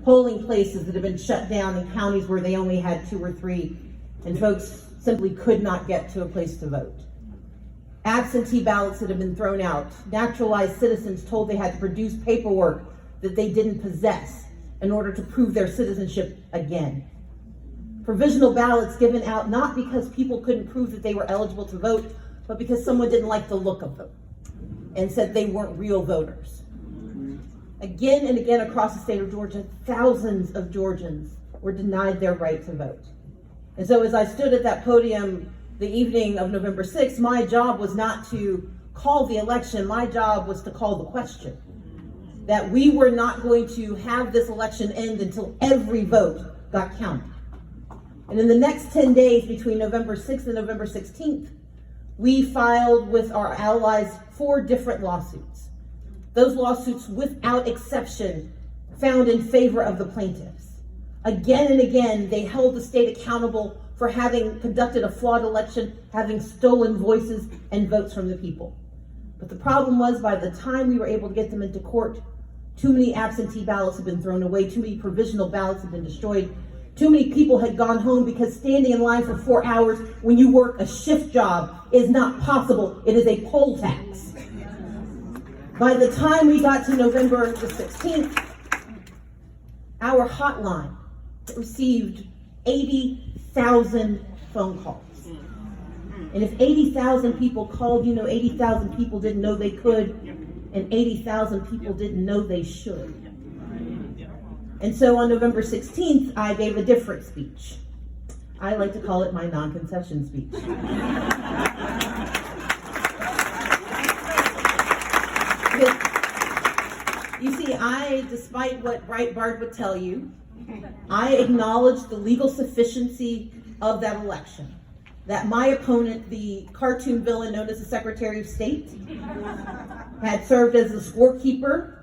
polling places that have been shut down in counties where they only had 2 or 3, and folks simply could not get to a place to vote. Absentee ballots that have been thrown out, naturalized citizens told they had to produce paperwork that they didn't possess in order to prove their citizenship again. Provisional ballots given out not because people couldn't prove that they were eligible to vote, but because someone didn't like the look of them and said they weren't real voters. Again and again across the state of Georgia, thousands of Georgians were denied their right to vote. And so as I stood at that podium the evening of November 6th, my job was not to call the election, my job was to call the question. That we were not going to have this election end until every vote got counted. And in the next 10 days between November 6th and November 16th, we filed with our allies 4 different lawsuits. Those lawsuits, without exception, found in favor of the plaintiffs. Again and again, they held the state accountable for having conducted a flawed election, having stolen voices and votes from the people. But the problem was, by the time we were able to get them into court, too many absentee ballots had been thrown away, too many provisional ballots had been destroyed, too many people had gone home because standing in line for 4 hours when you work a shift job is not possible. It is a poll tax. By the time we got to November the 16th, our hotline received 80,000 phone calls. And if 80,000 people called, 80,000 people didn't know they could, and 80,000 people didn't know they should. And so on November 16th, I gave a different speech. I like to call it my non-concession speech. You see, despite what Breitbart would tell you, I acknowledge the legal sufficiency of that election. That my opponent, the cartoon villain known as the Secretary of State, had served as the scorekeeper,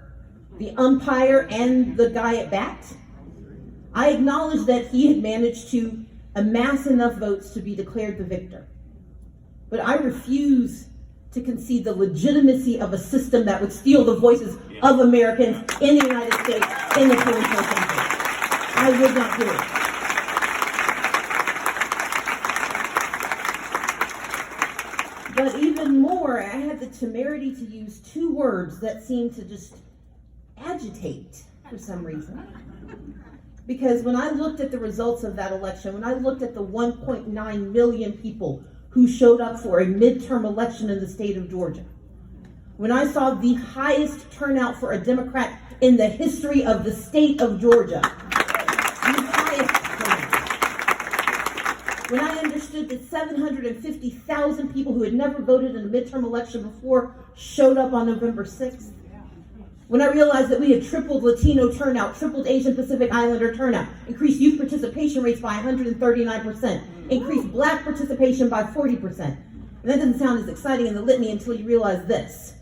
the umpire, and the guy at bat. I acknowledge that he had managed to amass enough votes to be declared the victor. But I refuse to concede the legitimacy of a system that would steal the voices of Americans in the United States in the 21st century. I would not do it. But even more, I had the temerity to use 2 words that seemed to just agitate for some reason. Because when I looked at the results of that election, when I looked at the 1.9 million people who showed up for a midterm election in the state of Georgia, when I saw the highest turnout for a Democrat in the history of the state of Georgia, the highest turnout, when I understood that 750,000 people who had never voted in a midterm election before showed up on November 6th, when I realized that we had tripled Latino turnout, tripled Asian Pacific Islander turnout, increased youth participation rates by 139%, increased Black participation by 40%. And that doesn't sound as exciting in the litany until you realize this.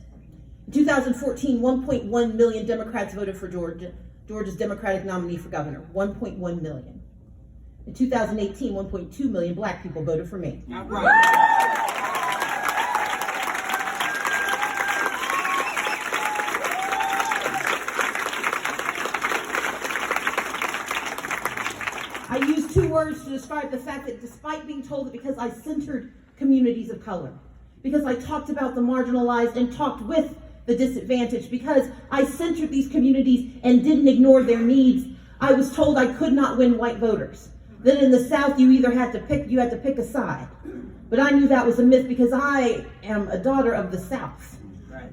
In 2014, 1.1 million Democrats voted for Georgia's Democratic nominee for governor, 1.1 million. In 2018, 1.2 million Black people voted for me. All right. I used 2 words to describe the fact that despite being told that because I centered communities of color, because I talked about the marginalized and talked with the disadvantaged, because I centered these communities and didn't ignore their needs, I was told I could not win white voters. That in the South you had to pick a side. But I knew that was a myth because I am a daughter of the South.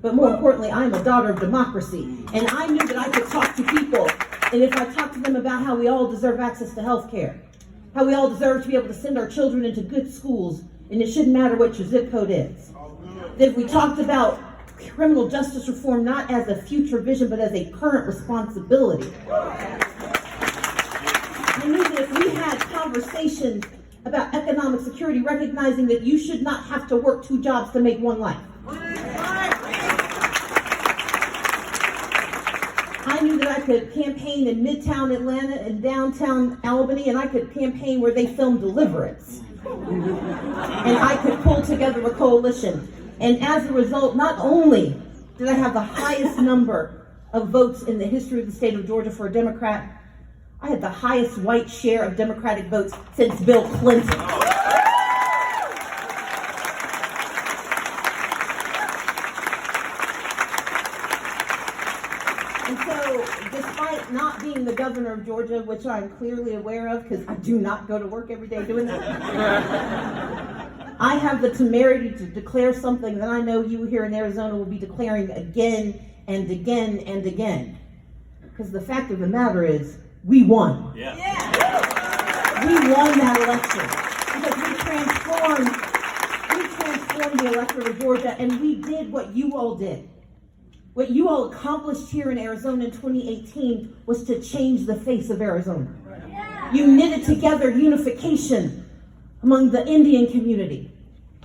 But more importantly, I'm a daughter of democracy. And I knew that I could talk to people. And if I talk to them about how we all deserve access to health care, how we all deserve to be able to send our children into good schools, and it shouldn't matter what your zip code is. That if we talked about criminal justice reform not as a future vision, but as a current responsibility. I knew that if we had conversations about economic security, recognizing that you should not have to work 2 jobs to make 1 life. I knew that I could campaign in Midtown Atlanta and downtown Albany, and I could campaign where they filmed Deliverance. And I could pull together a coalition. And as a result, not only did I have the highest number of votes in the history of the state of Georgia for a Democrat, I had the highest white share of Democratic votes since Bill Clinton. And so, despite not being the governor of Georgia, which I'm clearly aware of because I do not go to work every day doing that, I have the temerity to declare something that I know you here in Arizona will be declaring again and again and again. Because the fact of the matter is, we won. Yeah. We won that election because we transformed the electorate of Georgia, and we did what you all did. What you all accomplished here in Arizona in 2018 was to change the face of Arizona. You knitted together unification among the Indian community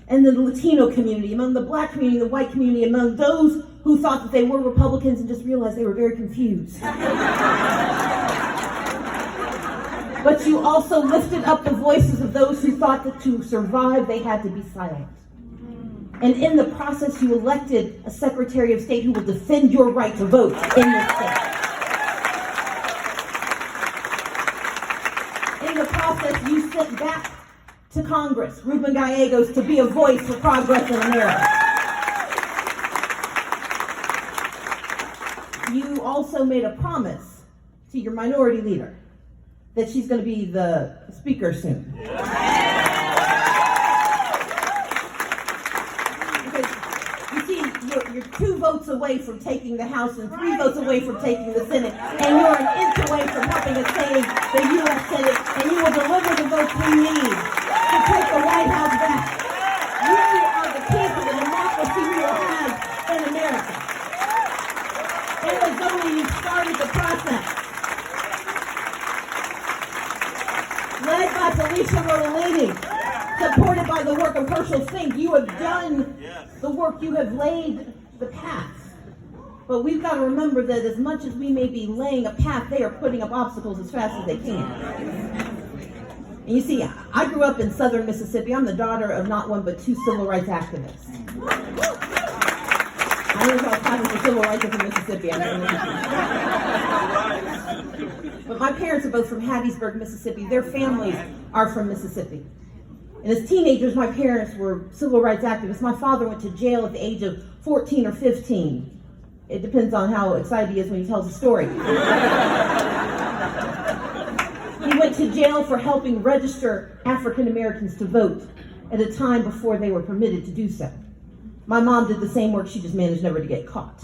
and the Latino community, among the black community, the white community, among those who thought that they were Republicans and just realized they were very confused. But you also lifted up the voices of those who thought that to survive they had to be silent. And in the process, you elected a Secretary of State who will defend your right to vote in this state. In the process, you sent back to Congress Ruben Gallegos to be a voice for progress in America. You also made a promise to your minority leader that she's going to be the speaker soon. Because you see, you're 2 votes away from taking the House and 3 votes away from taking the Senate, and you're an inch away from helping us save the U.S. Senate, and you will deliver the votes we need to take the White House back. You are the key to the democracy we will have in America. Arizona, you started the process. Led by Felicia Rodolini, supported by the work of Herschel Fink, you have done the work, you have laid the path. But we've got to remember that as much as we may be laying a path, they are putting up obstacles as fast as they can. And you see, I grew up in southern Mississippi. I'm the daughter of not one but 2 civil rights activists. I don't know if I'm for civil rights in Mississippi. But my parents are both from Hattiesburg, Mississippi. Their families are from Mississippi. And as teenagers, my parents were civil rights activists. My father went to jail at the age of 14 or 15. It depends on how excited he is when he tells the story. He went to jail for helping register African Americans to vote at a time before they were permitted to do so. My mom did the same work, she just managed never to get caught.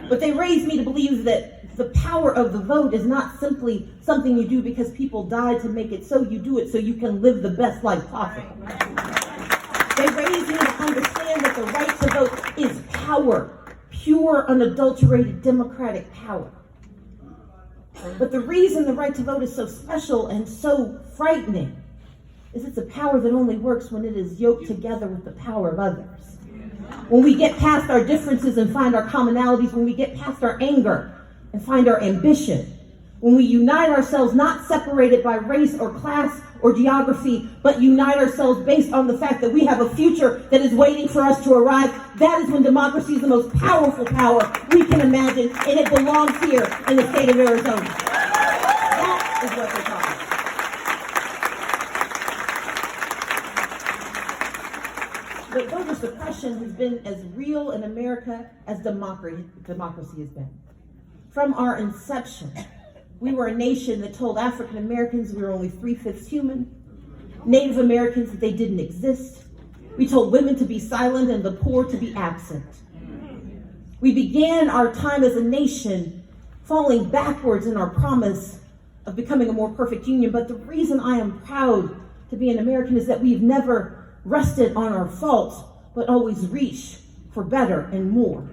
But they raised me to believe that the power of the vote is not simply something you do because people died to make it so. You do it so you can live the best life possible. They raised me to understand that the right to vote is power, pure, unadulterated democratic power. But the reason the right to vote is so special and so frightening is it's a power that only works when it is yoked together with the power of others. When we get past our differences and find our commonalities, when we get past our anger and find our ambition, when we unite ourselves not separated by race or class or geography, but unite ourselves based on the fact that we have a future that is waiting for us to arrive, that is when democracy is the most powerful power we can imagine, and it belongs here in the state of Arizona. That is what they're talking about. But voter suppression has been as real in America as democracy has been. From our inception, we were a nation that told African Americans we were only 3/5 human, Native Americans that they didn't exist. We told women to be silent and the poor to be absent. We began our time as a nation falling backwards in our promise of becoming a more perfect union. But the reason I am proud to be an American is that we've never rested on our faults, but always reached for better and more.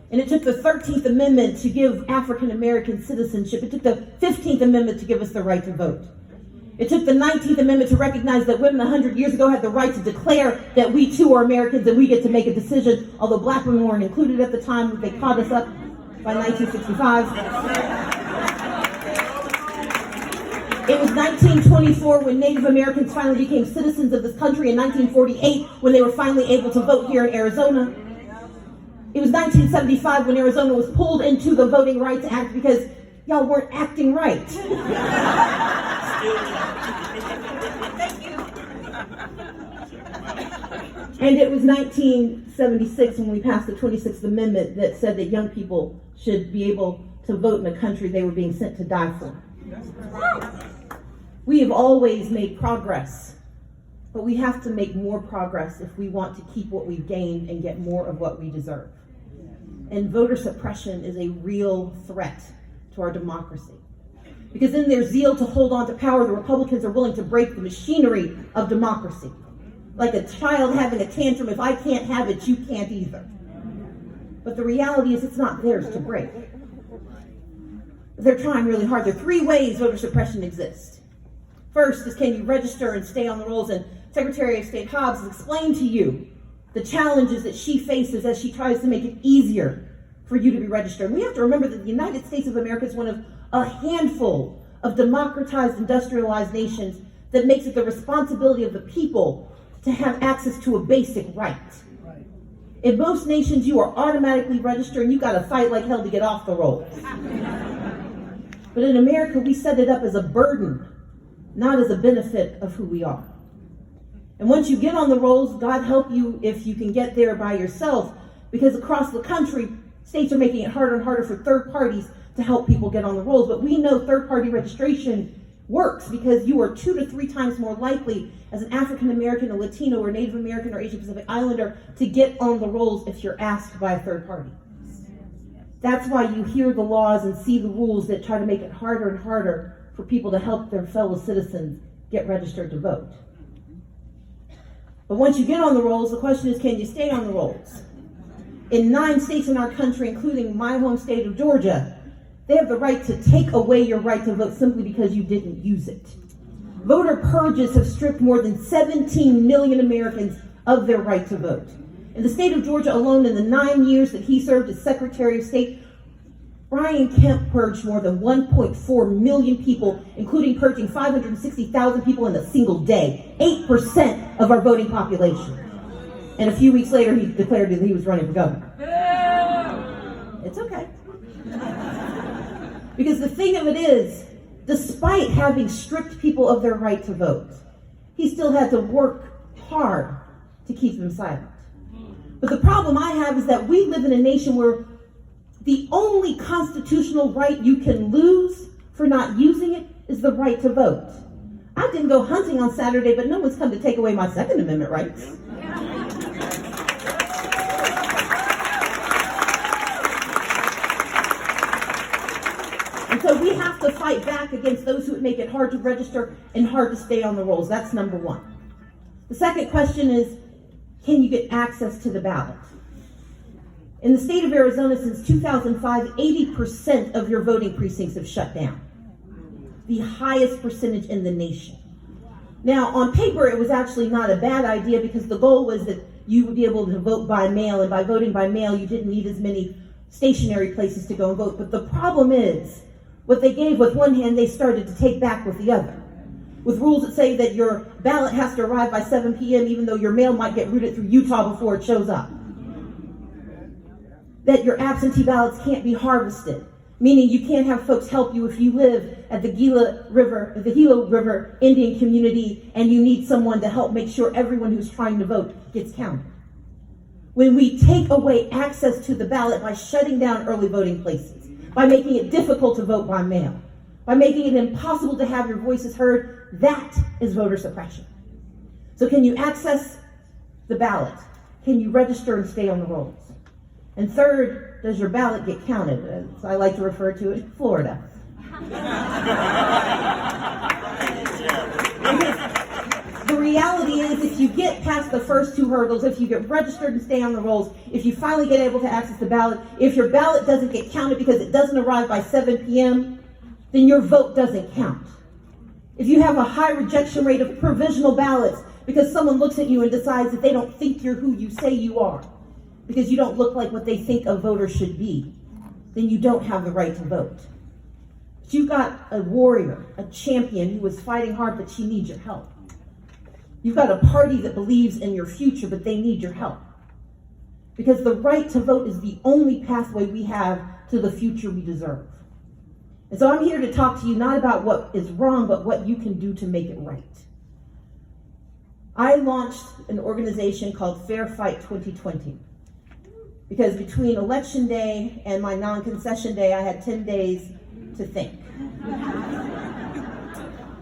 And it took the 13th Amendment to give African American citizenship. It took the 15th Amendment to give us the right to vote. It took the 19th Amendment to recognize that women 100 years ago had the right to declare that we too are Americans and we get to make a decision, although black women weren't included at the time. They caught us up by 1965. It was 1924 when Native Americans finally became citizens of this country, and 1948 when they were finally able to vote here in Arizona. It was 1975 when Arizona was pulled into the Voting Rights Act because y'all weren't acting right. And it was 1976 when we passed the 26th Amendment that said that young people should be able to vote in a country they were being sent to die for. We have always made progress, but we have to make more progress if we want to keep what we've gained and get more of what we deserve. And voter suppression is a real threat to our democracy. Because in their zeal to hold on to power, the Republicans are willing to break the machinery of democracy. Like a child having a tantrum, if I can't have it, you can't either. But the reality is it's not theirs to break. They're trying really hard. There are three ways voter suppression exists. First is, can you register and stay on the rolls? And Secretary of State Hobbs has explained to you the challenges that she faces as she tries to make it easier for you to be registered. And we have to remember that the United States of America is one of a handful of democratized, industrialized nations that makes it the responsibility of the people to have access to a basic right. In most nations, you are automatically registered and you got to fight like hell to get off the rolls. But in America, we set it up as a burden, not as a benefit of who we are. And once you get on the rolls, God help you if you can get there by yourself, because across the country, states are making it harder and harder for third parties to help people get on the rolls. But we know third-party registration works because you are 2 to 3 times more likely as an African American, a Latino, or Native American, or Asian Pacific Islander to get on the rolls if you're asked by a third party. That's why you hear the laws and see the rules that try to make it harder and harder for people to help their fellow citizens get registered to vote. But once you get on the rolls, the question is, can you stay on the rolls? In 9 states in our country, including my home state of Georgia, they have the right to take away your right to vote simply because you didn't use it. Voter purges have stripped more than 17 million Americans of their right to vote. In the state of Georgia alone, in the 9 years that he served as Secretary of State, Brian Kemp purged more than 1.4 million people, including purging 560,000 people in a single day, 8% of our voting population. And a few weeks later, he declared that he was running for governor. It's okay. Because the thing of it is, despite having stripped people of their right to vote, he still had to work hard to keep them silent. But the problem I have is that we live in a nation where the only constitutional right you can lose for not using it is the right to vote. I didn't go hunting on Saturday, but no one's come to take away my Second Amendment rights. And so we have to fight back against those who would make it hard to register and hard to stay on the rolls. That's number one. The second question is, can you get access to the ballot? In the state of Arizona, since 2005, 80% of your voting precincts have shut down. The highest percentage in the nation. Now, on paper, it was actually not a bad idea because the goal was that you would be able to vote by mail, and by voting by mail, you didn't need as many stationary places to go and vote. But the problem is, what they gave with one hand, they started to take back with the other. With rules that say that your ballot has to arrive by 7 p.m., even though your mail might get routed through Utah before it shows up. That your absentee ballots can't be harvested, meaning you can't have folks help you if you live at the Gila River Indian community and you need someone to help make sure everyone who's trying to vote gets counted. When we take away access to the ballot by shutting down early voting places, by making it difficult to vote by mail, by making it impossible to have your voices heard, that is voter suppression. So can you access the ballot? Can you register and stay on the rolls? And third, does your ballot get counted? As I like to refer to it, Florida. The reality is, if you get past the first 2 hurdles, if you get registered and stay on the rolls, if you finally get able to access the ballot, if your ballot doesn't get counted because it doesn't arrive by 7 p.m., then your vote doesn't count. If you have a high rejection rate of provisional ballots because someone looks at you and decides that they don't think you're who you say you are, because you don't look like what they think a voter should be, then you don't have the right to vote. But you've got a warrior, a champion who was fighting hard, but she needs your help. You've got a party that believes in your future, but they need your help. Because the right to vote is the only pathway we have to the future we deserve. And so I'm here to talk to you not about what is wrong, but what you can do to make it right. I launched an organization called Fair Fight 2020 because between Election Day and my non-concession day, I had 10 days to think.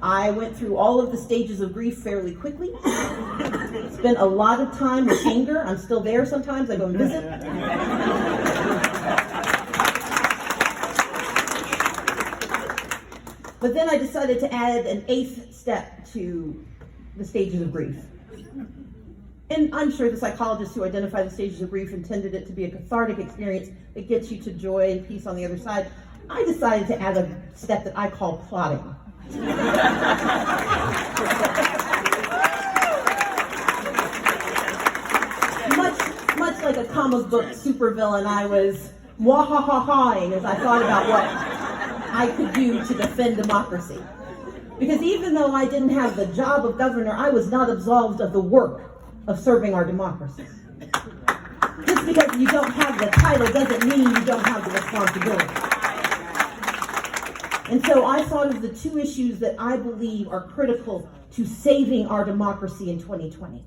I went through all of the stages of grief fairly quickly. Spent a lot of time with anger. I'm still there sometimes. I go and visit. But then I decided to add an 8th step to the stages of grief. And I'm sure the psychologists who identify the stages of grief intended it to be a cathartic experience that gets you to joy and peace on the other side. I decided to add a step that I call plotting. Much like a comic book supervillain, I was mwahaha-hawing as I thought about what I could do to defend democracy. Because even though I didn't have the job of governor, I was not absolved of the work of serving our democracy. Just because you don't have the title doesn't mean you don't have the responsibility. And so I thought of the 2 issues that I believe are critical to saving our democracy in 2020.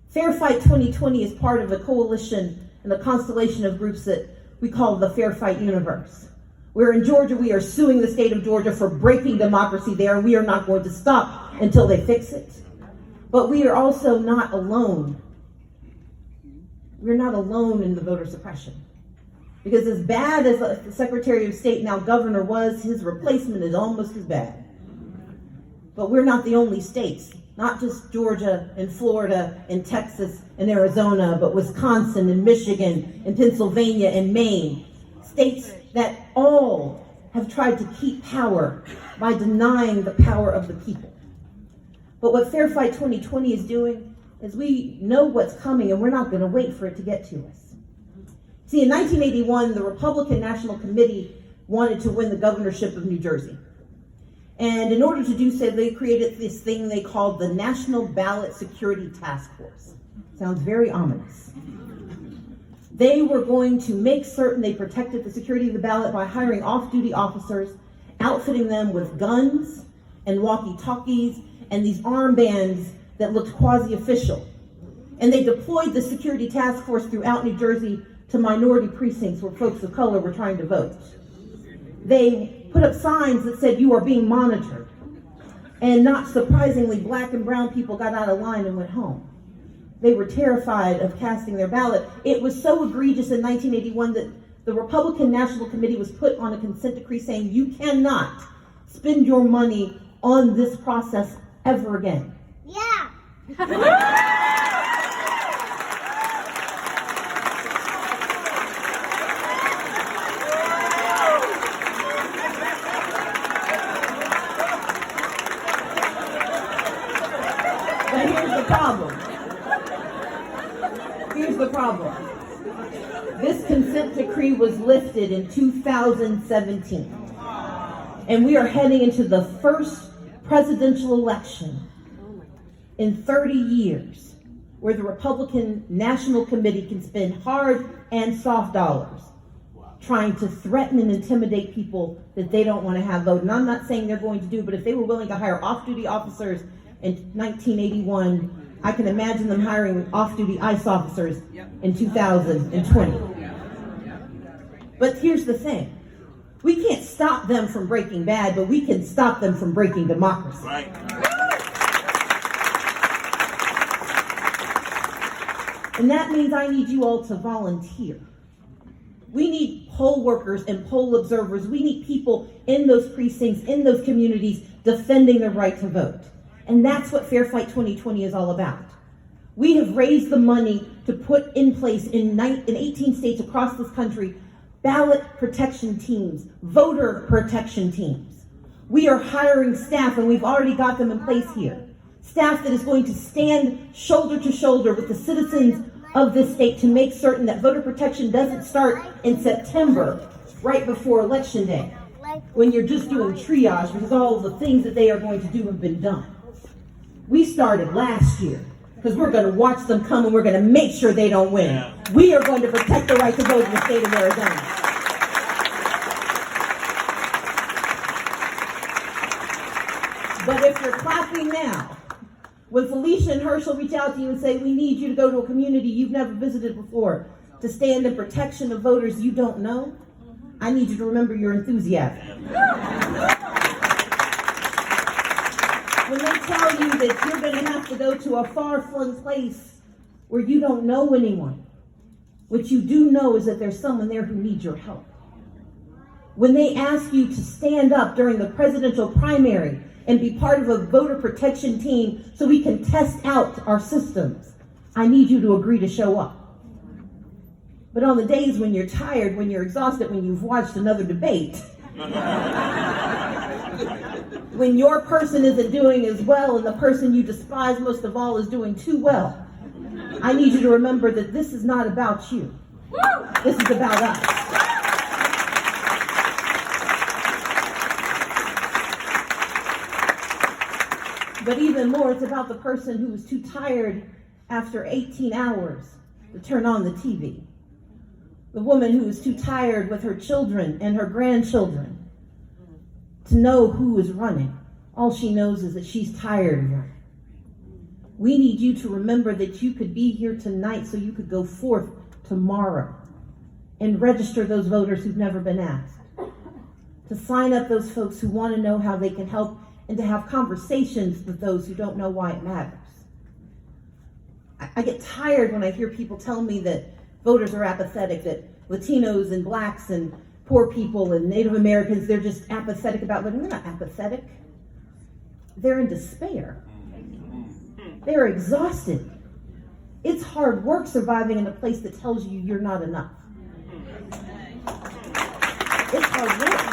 Fair Fight 2020 is part of a coalition and a constellation of groups that we call the Fair Fight Universe. Where in Georgia, we are suing the state of Georgia for breaking democracy there, and we are not going to stop until they fix it. But we are also not alone. We're not alone in the voter suppression. Because as bad as the Secretary of State, now governor, was, his replacement is almost as bad. But we're not the only states. Not just Georgia and Florida and Texas and Arizona, but Wisconsin and Michigan and Pennsylvania and Maine. States that all have tried to keep power by denying the power of the people. But what Fair Fight 2020 is doing is we know what's coming and we're not going to wait for it to get to us. See, in 1981, the Republican National Committee wanted to win the governorship of New Jersey. And in order to do so, they created this thing they called the National Ballot Security Task Force. Sounds very ominous. They were going to make certain they protected the security of the ballot by hiring off-duty officers, outfitting them with guns and walkie-talkies and these armbands that looked quasi-official. And they deployed the security task force throughout New Jersey to minority precincts where folks of color were trying to vote. They put up signs that said, "You are being monitored." And not surprisingly, black and brown people got out of line and went home. They were terrified of casting their ballot. It was so egregious in 1981 that the Republican National Committee was put on a consent decree saying, you cannot spend your money on this process ever again. Yeah. But here's the problem. Here's the problem. This consent decree was lifted in 2017. And we are heading into the first presidential election in 30 years where the Republican National Committee can spend hard and soft dollars trying to threaten and intimidate people that they don't want to have vote. And I'm not saying they're going to do, but if they were willing to hire off-duty officers in 1981, I can imagine them hiring off-duty ICE officers in 2020. But here's the thing. We can't stop them from breaking bad, but we can stop them from breaking democracy. Right. And that means I need you all to volunteer. We need poll workers and poll observers. We need people in those precincts, in those communities, defending their right to vote. And that's what Fair Fight 2020 is all about. We have raised the money to put in place in 18 states across this country ballot protection teams, voter protection teams. We are hiring staff, and we've already got them in place here. Staff that is going to stand shoulder to shoulder with the citizens of this state to make certain that voter protection doesn't start in September, right before Election Day, when you're just doing triage because all of the things that they are going to do have been done. We started last year because we're going to watch them come and we're going to make sure they don't win. Yeah. We are going to protect the right to vote in the state of Arizona. But if you're clapping now, when Felicia and Herschel reach out to you and say, we need you to go to a community you've never visited before to stand in protection of voters you don't know, I need you to remember your enthusiasm. When they tell you that you're going to have to go to a far-flung place where you don't know anyone, what you do know is that there's someone there who needs your help. When they ask you to stand up during the presidential primary and be part of a voter protection team so we can test out our systems, I need you to agree to show up. But on the days when you're tired, when you're exhausted, when you've watched another debate, when your person isn't doing as well and the person you despise most of all is doing too well, I need you to remember that this is not about you. This is about us. But even more, it's about the person who was too tired after 18 hours to turn on the TV. The woman who is too tired with her children and her grandchildren to know who is running. All she knows is that she's tired of running. We need you to remember that you could be here tonight so you could go forth tomorrow and register those voters who've never been asked. To sign up those folks who want to know how they can help and to have conversations with those who don't know why it matters. I get tired when I hear people tell me that voters are apathetic, that Latinos and blacks and poor people and Native Americans, they're just apathetic about voting. They're not apathetic. They're in despair. They're exhausted. It's hard work surviving in a place that tells you you're not enough. It's hard work.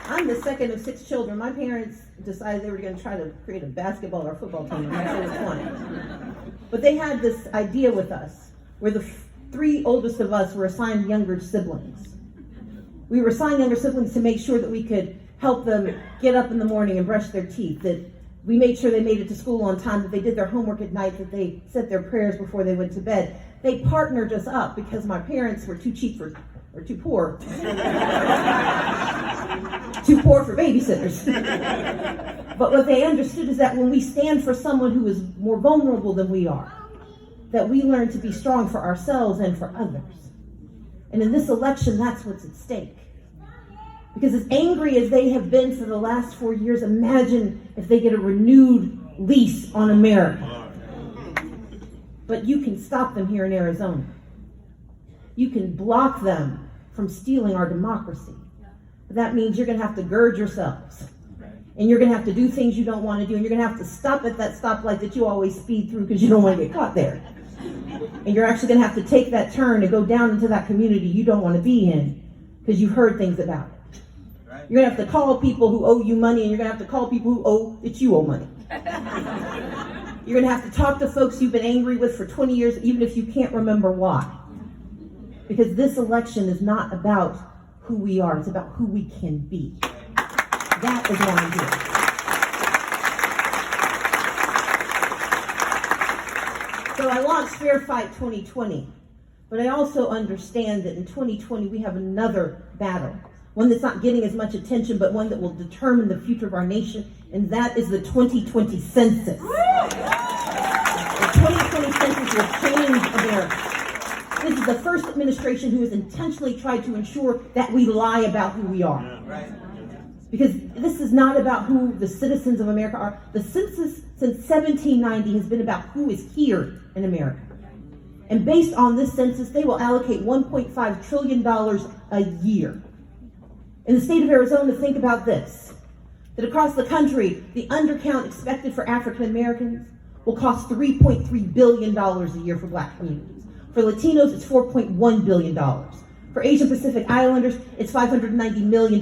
I'm the second of 6 children. My parents decided they were going to try to create a basketball or football team. My son was 20. But they had this idea with us where the 3 oldest of us were assigned younger siblings. We were assigned younger siblings to make sure that we could help them get up in the morning and brush their teeth, that we made sure they made it to school on time, that they did their homework at night, that they said their prayers before they went to bed. They partnered us up because my parents were too poor. Too poor for babysitters. But what they understood is that when we stand for someone who is more vulnerable than we are, that we learn to be strong for ourselves and for others. And in this election, that's what's at stake. Because as angry as they have been for the last 4 years, imagine if they get a renewed lease on America. But you can stop them here in Arizona. You can block them from stealing our democracy. That means you're going to have to gird yourselves. And you're going to have to do things you don't want to do. And you're going to have to stop at that stoplight that you always speed through because you don't want to get caught there. And you're actually going to have to take that turn and go down into that community you don't want to be in because you've heard things about it. You're going to have to call people who owe you money, and you're going to have to call people who owe that you owe money. You're going to have to talk to folks you've been angry with for 20 years, even if you can't remember why. Because this election is not about who we are, it's about who we can be. That is why I'm here. So I launched Fair Fight 2020, but I also understand that in 2020 we have another battle. One that's not getting as much attention, but one that will determine the future of our nation, and that is the 2020 census. The 2020 census will change America. This is the first administration who has intentionally tried to ensure that we lie about who we are. Because this is not about who the citizens of America are. The census since 1790 has been about who is here in America. And based on this census, they will allocate $1.5 trillion a year. In the state of Arizona, think about this, that across the country, the undercount expected for African Americans will cost $3.3 billion a year for black communities. For Latinos, it's $4.1 billion. For Asian Pacific Islanders, it's $590 million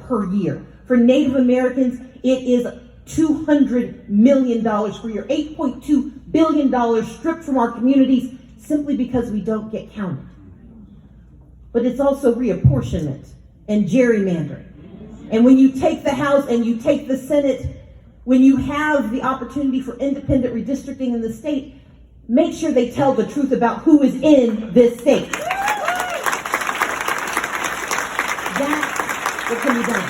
per year. For Native Americans, it is $200 million per year, $8.2 billion stripped from our communities simply because we don't get counted. But it's also reapportionment and gerrymandering. And when you take the House and you take the Senate, when you have the opportunity for independent redistricting in the state, make sure they tell the truth about who is in this state. That what can be done.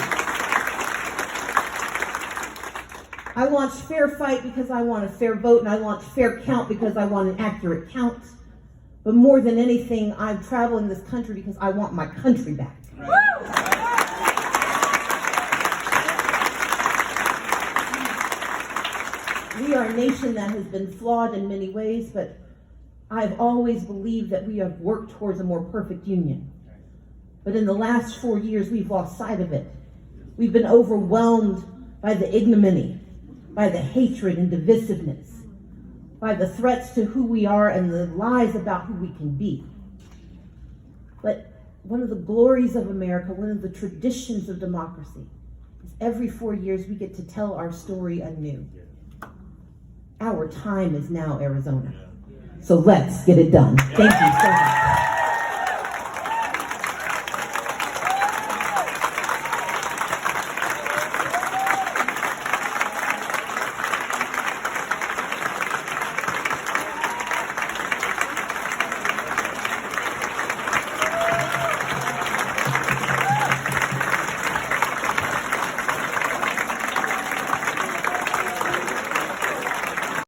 I launched Fair Fight because I want a fair vote, and I launched Fair Count because I want an accurate count. But more than anything, I'm traveling this country because I want my country back. We are a nation that has been flawed in many ways, but I've always believed that we have worked towards a more perfect union. But in the last 4 years, we've lost sight of it. We've been overwhelmed by the ignominy, by the hatred and divisiveness, by the threats to who we are and the lies about who we can be. But one of the glories of America, one of the traditions of democracy, is every 4 years we get to tell our story anew. Our time is now, Arizona. So let's get it done. Thank you so much.